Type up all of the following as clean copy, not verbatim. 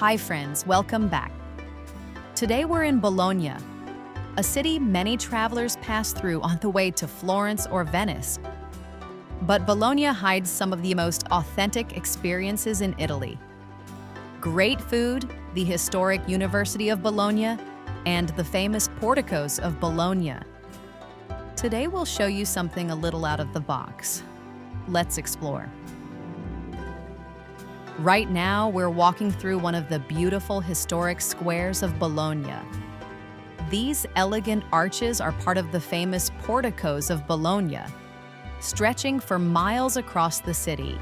Hi friends, welcome back. Today we're in Bologna, a city many travelers pass through on the way to Florence or Venice. But Bologna hides some of the most authentic experiences in Italy. Great food, the historic University of Bologna, and the famous Porticoes of Bologna. Today we'll show you something a little out of the box. Let's explore. Right now, we're walking through one of the beautiful historic squares of Bologna. These elegant arches are part of the famous Porticoes of Bologna, stretching for miles across the city.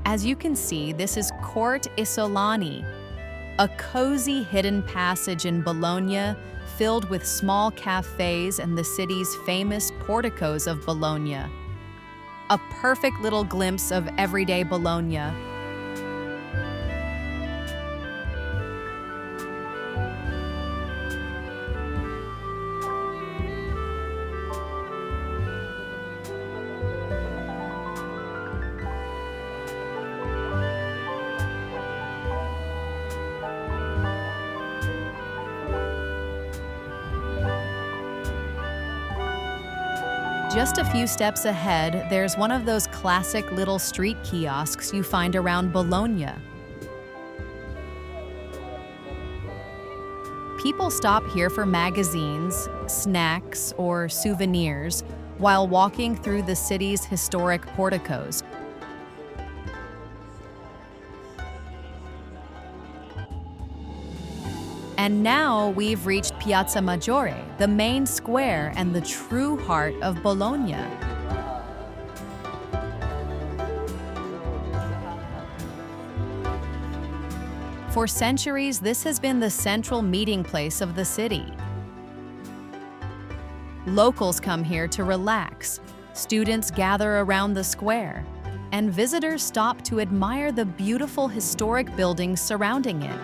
As you can see, this is Corte Isolani, a cozy hidden passage in Bologna filled with small cafes and the city's famous Porticoes of Bologna. A perfect little glimpse of everyday Bologna. Just a few steps ahead, there's one of those classic little street kiosks you find around Bologna. People stop here for magazines, snacks, or souvenirs while walking through the city's historic porticos. And now we've reached Piazza Maggiore, the main square and the true heart of Bologna. For centuries, this has been the central meeting place of the city. Locals come here to relax, students gather around the square, and visitors stop to admire the beautiful historic buildings surrounding it.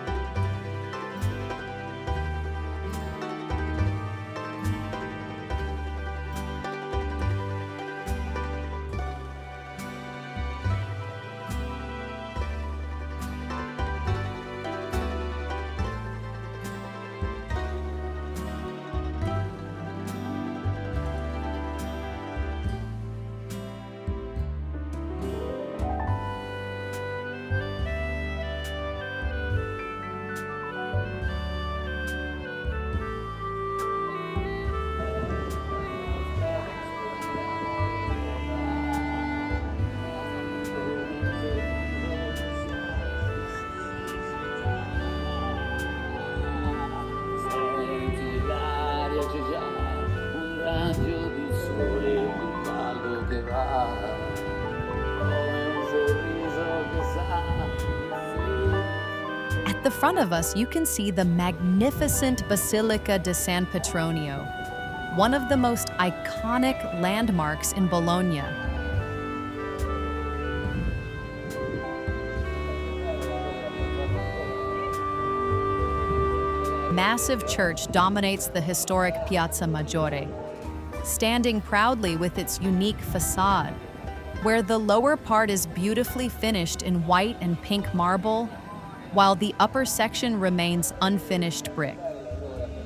At the front of us, you can see the magnificent Basilica di San Petronio, one of the most iconic landmarks in Bologna. Massive church dominates the historic Piazza Maggiore, standing proudly with its unique facade, where the lower part is beautifully finished in white and pink marble, while the upper section remains unfinished brick.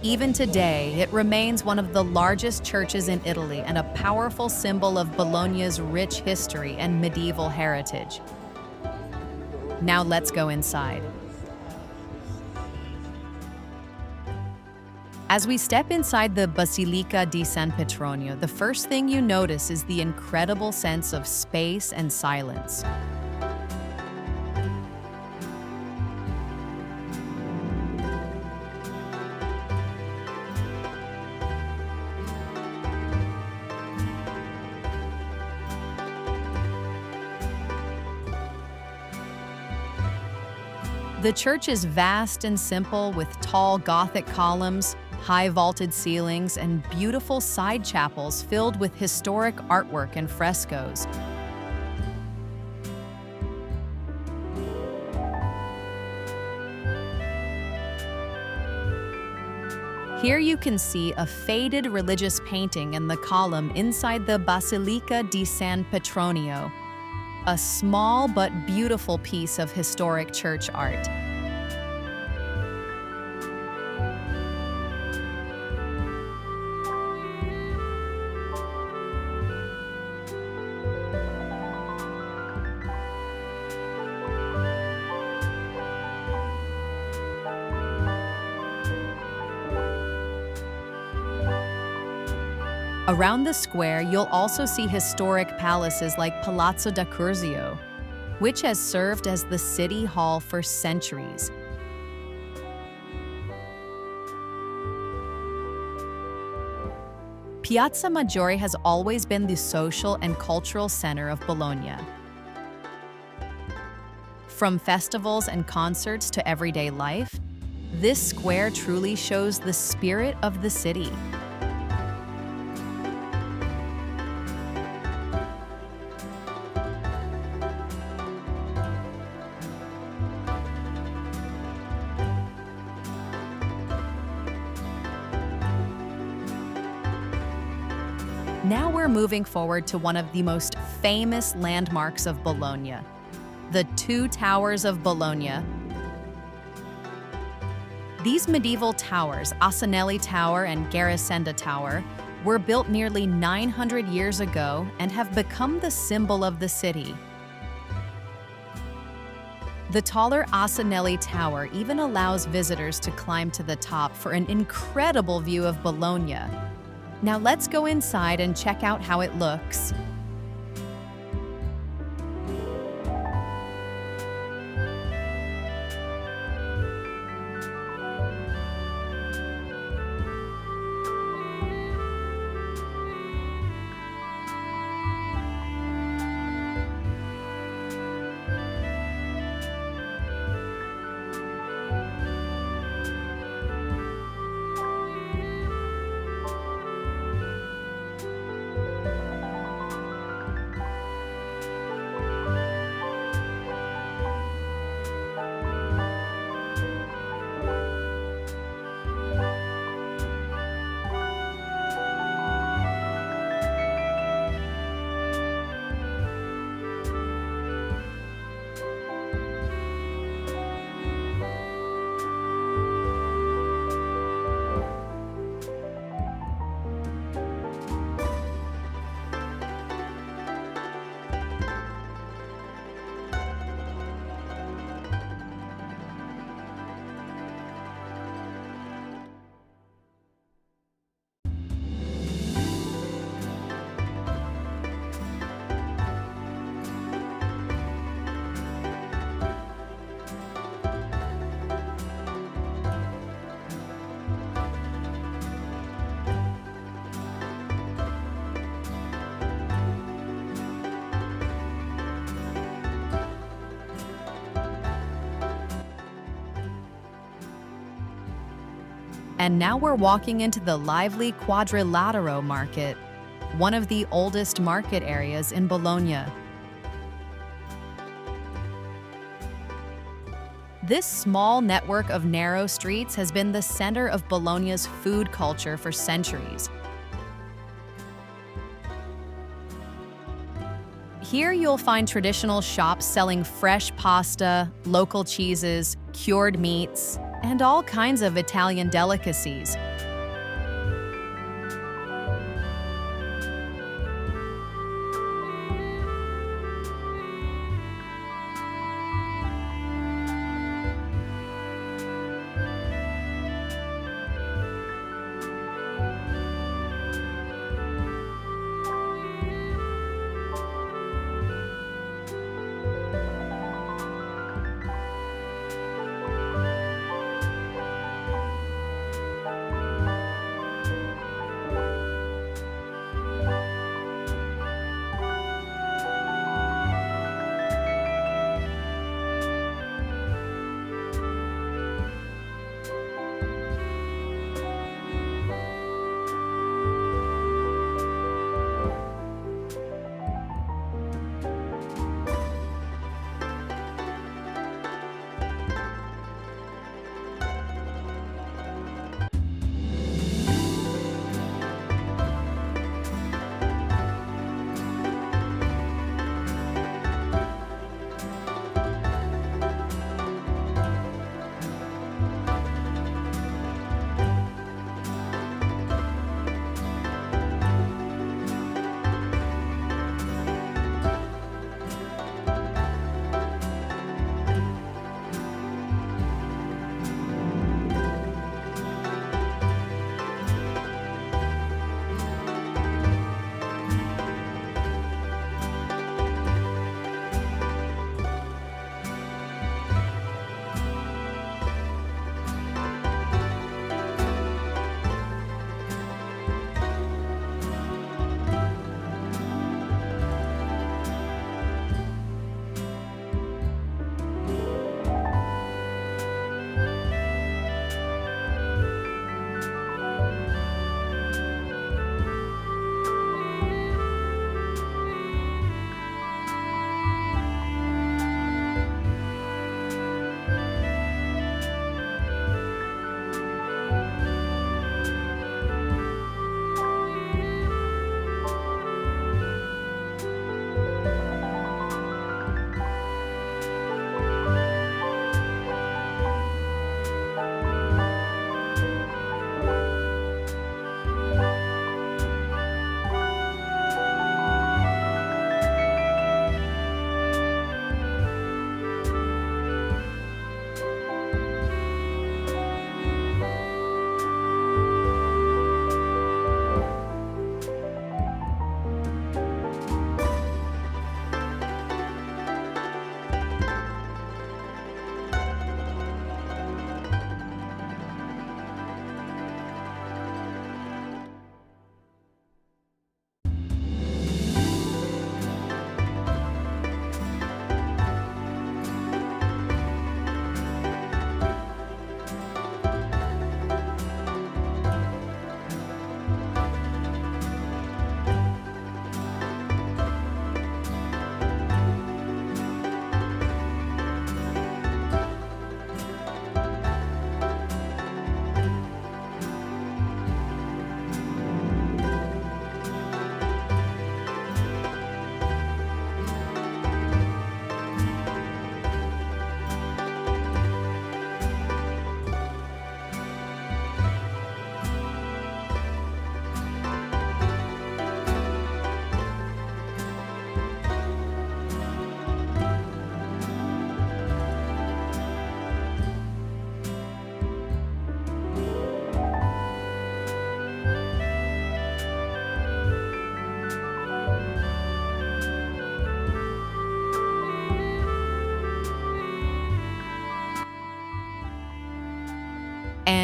Even today, it remains one of the largest churches in Italy and a powerful symbol of Bologna's rich history and medieval heritage. Now let's go inside. As we step inside the Basilica di San Petronio, the first thing you notice is the incredible sense of space and silence. The church is vast and simple with tall Gothic columns, high vaulted ceilings, and beautiful side chapels filled with historic artwork and frescoes. Here you can see a faded religious painting in the column inside the Basilica di San Petronio, a small but beautiful piece of historic church art. Around the square, you'll also see historic palaces like Palazzo da Curzio, which has served as the city hall for centuries. Piazza Maggiore has always been the social and cultural center of Bologna. From festivals and concerts to everyday life, this square truly shows the spirit of the city. Now we're moving forward to one of the most famous landmarks of Bologna, the Two Towers of Bologna. These medieval towers, Asinelli Tower and Garisenda Tower, were built nearly 900 years ago and have become the symbol of the city. The taller Asinelli Tower even allows visitors to climb to the top for an incredible view of Bologna. Now let's go inside and check out how it looks. And now we're walking into the lively Quadrilatero Market, one of the oldest market areas in Bologna. This small network of narrow streets has been the center of Bologna's food culture for centuries. Here you'll find traditional shops selling fresh pasta, local cheeses, cured meats, and all kinds of Italian delicacies.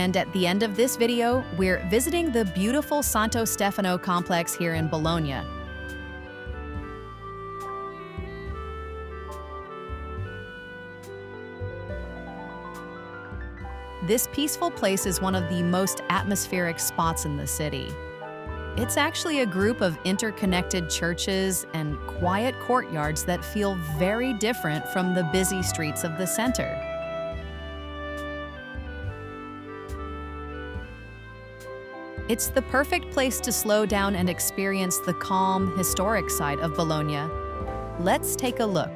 And at the end of this video, we're visiting the beautiful Santo Stefano complex here in Bologna. This peaceful place is one of the most atmospheric spots in the city. It's actually a group of interconnected churches and quiet courtyards that feel very different from the busy streets of the center. It's the perfect place to slow down and experience the calm, historic side of Bologna. Let's take a look.